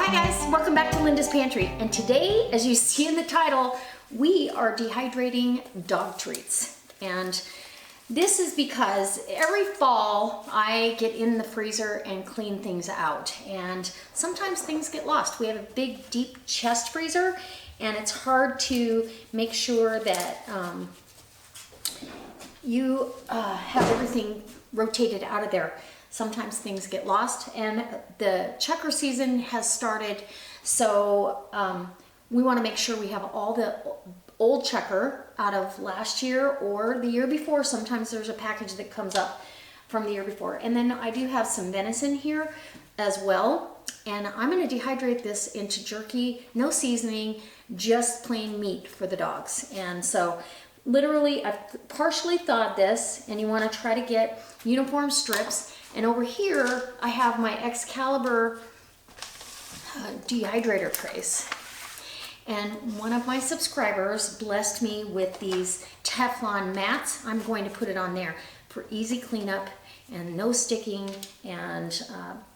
Hi guys, welcome back to Linda's Pantry. And today, as you see in the title, we are dehydrating dog treats. And this is because every fall I get in the freezer and clean things out. And sometimes things get lost. We have a big, deep chest freezer, and it's hard to make sure that you have everything rotated out of there. Sometimes things get lost, and the checker season has started, so we want to make sure we have all the old checker out of last year or the year before. Sometimes there's a package that comes up from the year before. And then I do have some venison here as well, and I'm going to dehydrate this into jerky, no seasoning, just plain meat for the dogs. And so literally I've partially thawed this, and you want to try to get uniform strips. And over here, I have my Excalibur Dehydrator trays. And one of my subscribers blessed me with these Teflon mats. I'm going to put it on there for easy cleanup and no sticking. And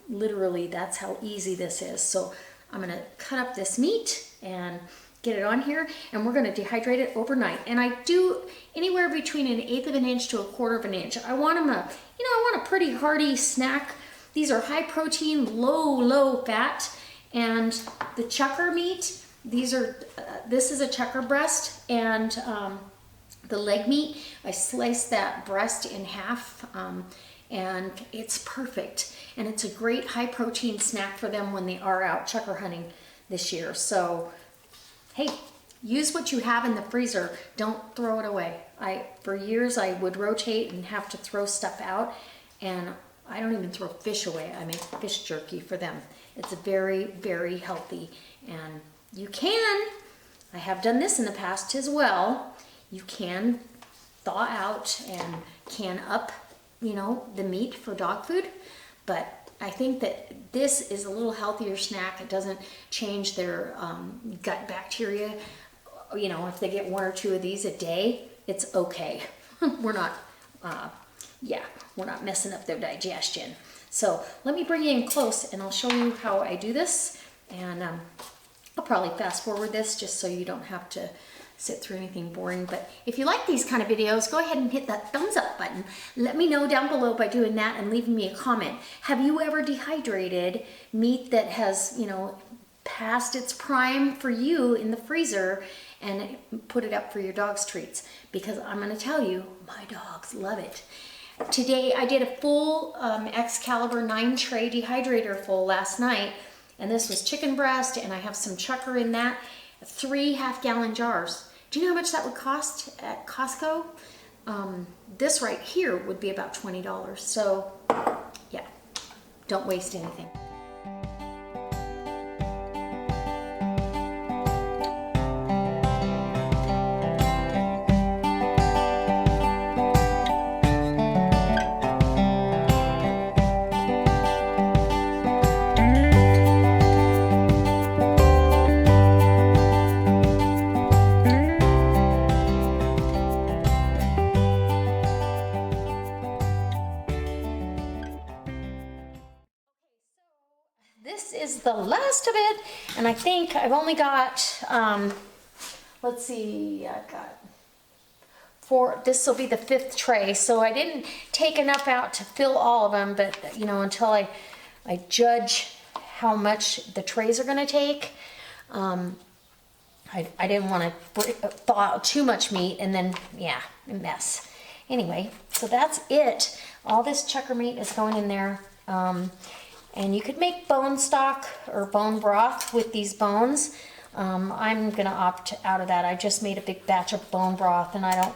literally, that's how easy this is. So I'm gonna cut up this meat and get it on here, and we're gonna dehydrate it overnight. And I do anywhere between 1/8 of an inch to 1/4 of an inch. I want them I want a pretty hearty snack. These are high protein, low fat, and the checker meat, this is a checker breast, and the leg meat, I sliced that breast in half, and it's perfect. And it's a great high protein snack for them when they are out checker hunting this year. So hey, use what you have in the freezer. Don't throw it away. For years, I would rotate and have to throw stuff out, and I don't even throw fish away. I make fish jerky for them. It's very, very healthy, and you can, I have done this in the past as well, you can thaw out and can up, the meat for dog food, but I think that this is a little healthier snack. It doesn't change their gut bacteria. If they get 1 or 2 of these a day, it's okay. We're not messing up their digestion. So let me bring you in close, and I'll show you how I do this. And I'll probably fast forward this just so you don't have to sit through anything boring. But if you like these kind of videos, go ahead and hit that thumbs up button. Let me know down below by doing that and leaving me a comment. Have you ever dehydrated meat that has, past its prime for you in the freezer and put it up for your dog's treats? Because I'm going to tell you, my dogs love it. Today I did a full Excalibur 9 tray dehydrator full last night, and this was chicken breast, and I have some checker in that. 3 half-gallon jars. Do you know how much that would cost at Costco? This right here would be about $20. So yeah, don't waste anything. This is the last of it, and I think I've only got, let's see, I've got 4, this will be the 5th tray, so I didn't take enough out to fill all of them, but until I judge how much the trays are gonna take, I didn't want to thaw out too much meat and then, a mess. Anyway, so that's it. All this checker meat is going in there. And you could make bone stock or bone broth with these bones. I'm gonna opt out of that. I just made a big batch of bone broth, and I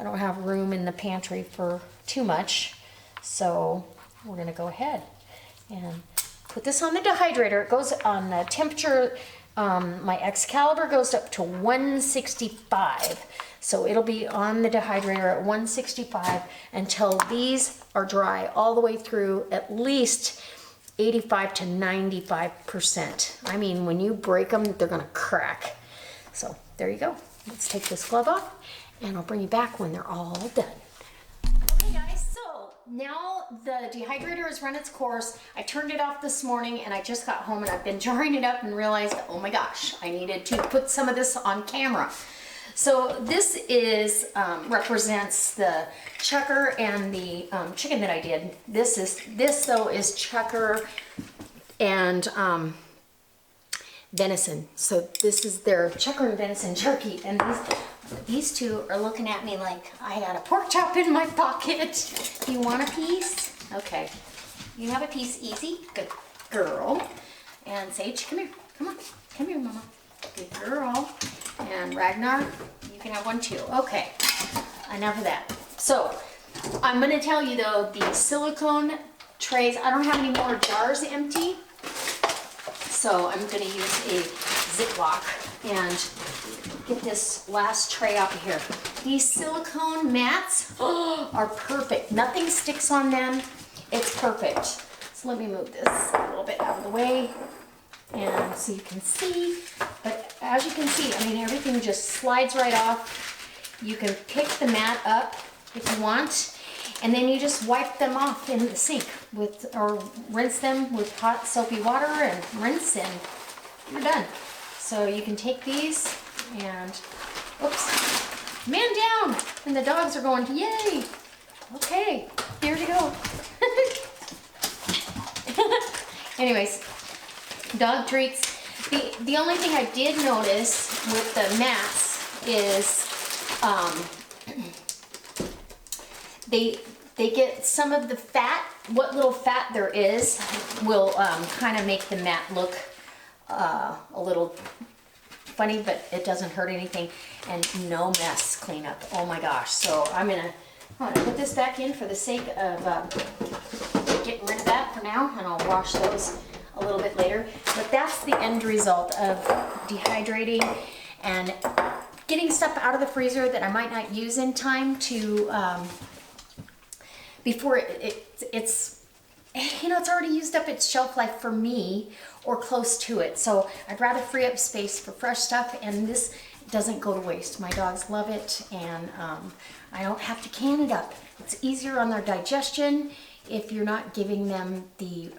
don't have room in the pantry for too much. So we're gonna go ahead and put this on the dehydrator. It goes on the temperature, my Excalibur goes up to 165. So it'll be on the dehydrator at 165 until these are dry all the way through, at least 85 to 95%. I mean, when you break them, they're gonna crack. So there you go. Let's take this glove off, and I'll bring you back when they're all done. Okay guys, so now the dehydrator has run its course. I turned it off this morning and I just got home and I've been jarring it up and realized, oh my gosh, I needed to put some of this on camera. So this is represents the chucker and the chicken that I did. This though is chucker and venison. So this is their chucker and venison jerky, and these two are looking at me like I got a pork chop in my pocket. You want a piece? Okay, you have a piece. Easy, good girl. And Sage, come here. Come here, Mama. Good girl. And Ragnar, you can have one too. Okay, enough of that. So I'm going to tell you though, the silicone trays, I don't have any more jars empty, so I'm going to use a Ziploc and get this last tray out of here. These silicone mats are perfect. Nothing sticks on them. It's perfect. So let me move this a little bit out of the way, and so you can see. But as you can see, I mean, everything just slides right off. You can pick the mat up if you want, and then you just wipe them off in the sink or rinse them with hot soapy water and rinse, and you're done. So you can take these and, oops, man down, and the dogs are going, yay. Okay, here we go. Anyways, dog treats. The only thing I did notice with the mats is they get some of the fat. What little fat there is will kind of make the mat look a little funny, but it doesn't hurt anything, and no mess cleanup. Oh my gosh. So I'm gonna put this back in for the sake of getting rid of that for now, and I'll wash those a little bit later. But that's the end result of dehydrating and getting stuff out of the freezer that I might not use in time to before it's you know, it's already used up its shelf life for me or close to it. So I'd rather free up space for fresh stuff, and this doesn't go to waste. My dogs love it, and I don't have to can it up. It's easier on their digestion if you're not giving them the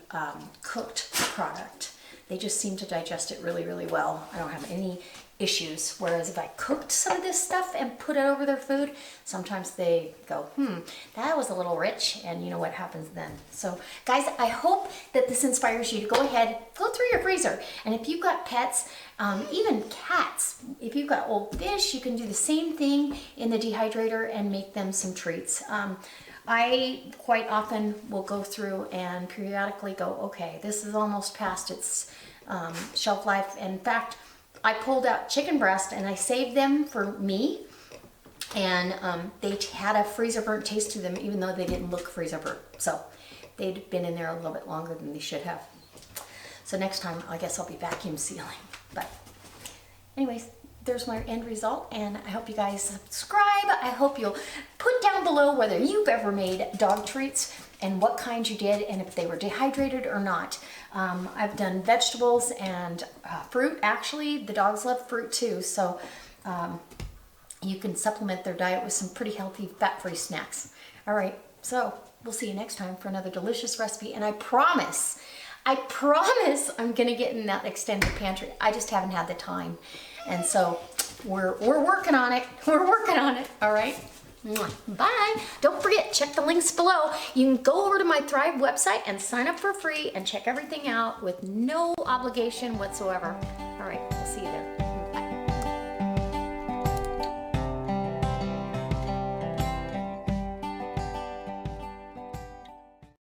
cooked product. They just seem to digest it really, really well. I don't have any issues. Whereas if I cooked some of this stuff and put it over their food, sometimes they go, that was a little rich, and you know what happens then. So guys, I hope that this inspires you to go ahead, go through your freezer, and if you've got pets, even cats, if you've got old fish, you can do the same thing in the dehydrator and make them some treats. I quite often will go through and periodically go, okay, this is almost past its shelf life. In fact, I pulled out chicken breast and I saved them for me, and they had a freezer burnt taste to them, even though they didn't look freezer burnt. So they'd been in there a little bit longer than they should have. So next time, I guess I'll be vacuum sealing. But anyways, there's my end result, and I hope you guys subscribe. I hope you'll put down below whether you've ever made dog treats and what kind you did, and if they were dehydrated or not. I've done vegetables and fruit. Actually, the dogs love fruit too, so you can supplement their diet with some pretty healthy fat-free snacks. All right, so we'll see you next time for another delicious recipe, and I promise I'm gonna get in that extended pantry. I just haven't had the time. And so we're working on it. We're working on it. All right. Bye. Don't forget, check the links below. You can go over to my Thrive website and sign up for free and check everything out with no obligation whatsoever. All right. I'll see you there.